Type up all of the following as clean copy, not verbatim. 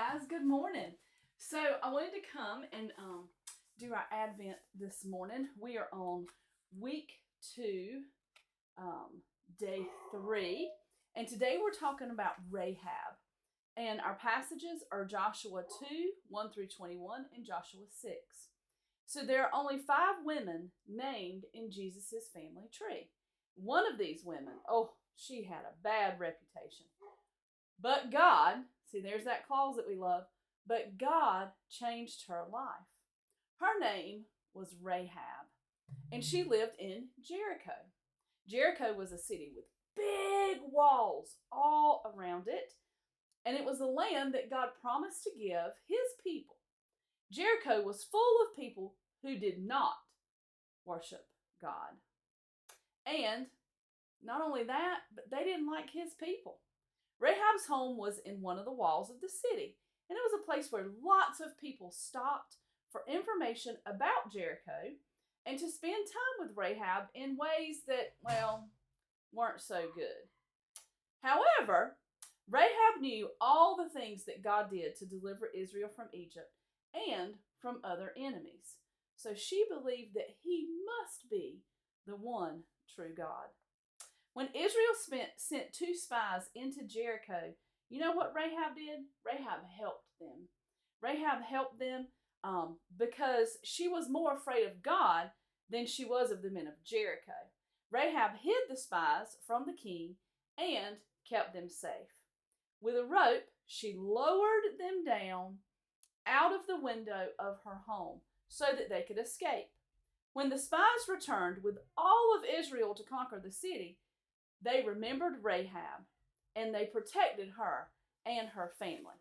guys, good morning. So I wanted to come and do our Advent this morning. We are on week 2, day 3, and today we're talking about Rahab. And our passages are Joshua 2, 1 through 21, and Joshua 6. So there are only 5 women named in Jesus' family tree. One of these women, she had a bad reputation. But God, see, there's that clause that we love, but God changed her life. Her name was Rahab, and she lived in Jericho. Jericho was a city with big walls all around it, and it was the land that God promised to give his people. Jericho was full of people who did not worship God. And not only that, but they didn't like his people. Rahab's home was in one of the walls of the city, and it was a place where lots of people stopped for information about Jericho and to spend time with Rahab in ways that, weren't so good. However, Rahab knew all the things that God did to deliver Israel from Egypt and from other enemies. So she believed that he must be the one true God. When Israel sent 2 spies into Jericho, you know what Rahab did? Rahab helped them. Rahab helped them because she was more afraid of God than she was of the men of Jericho. Rahab hid the spies from the king and kept them safe. With a rope, she lowered them down out of the window of her home so that they could escape. When the spies returned with all of Israel to conquer the city, they remembered Rahab, and they protected her and her family.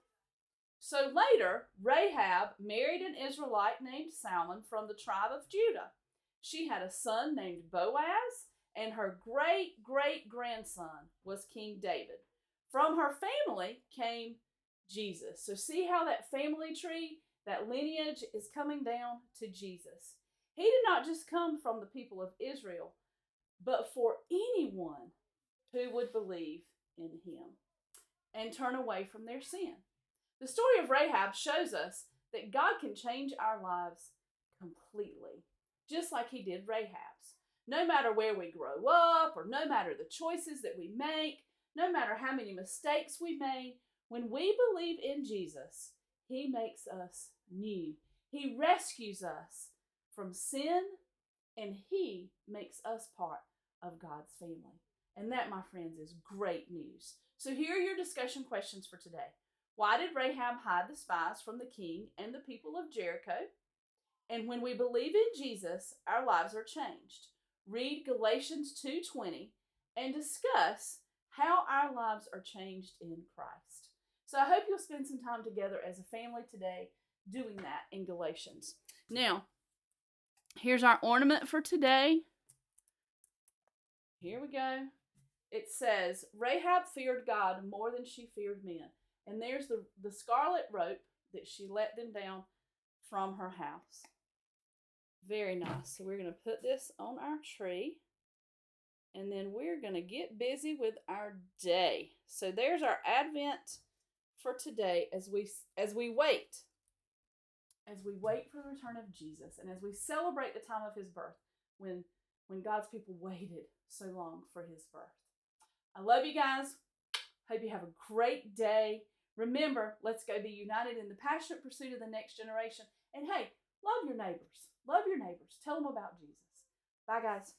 So later, Rahab married an Israelite named Salmon from the tribe of Judah. She had a son named Boaz, and her great-great-grandson was King David. From her family came Jesus. So see how that family tree, that lineage is coming down to Jesus. He did not just come from the people of Israel, but for anyone who would believe in him and turn away from their sin. The story of Rahab shows us that God can change our lives completely, just like he did Rahab's. No matter where we grow up, or no matter the choices that we make, no matter how many mistakes we made, when we believe in Jesus, he makes us new. He rescues us from sin, and he makes us part of God's family. And that, my friends, is great news. So here are your discussion questions for today. Why did Rahab hide the spies from the king and the people of Jericho? And when we believe in Jesus, our lives are changed. Read Galatians 2:20 and discuss how our lives are changed in Christ. So I hope you'll spend some time together as a family today doing that in Galatians. Now, here's our ornament for today. Here we go. It says, Rahab feared God more than she feared men. And there's the scarlet rope that she let them down from her house. Very nice. So we're going to put this on our tree. And then we're going to get busy with our day. So there's our Advent for today as we wait. As we wait for the return of Jesus. And as we celebrate the time of his birth. When God's people waited so long for his birth. I love you guys. Hope you have a great day. Remember, let's go be united in the passionate pursuit of the next generation. And hey, love your neighbors. Love your neighbors. Tell them about Jesus. Bye, guys.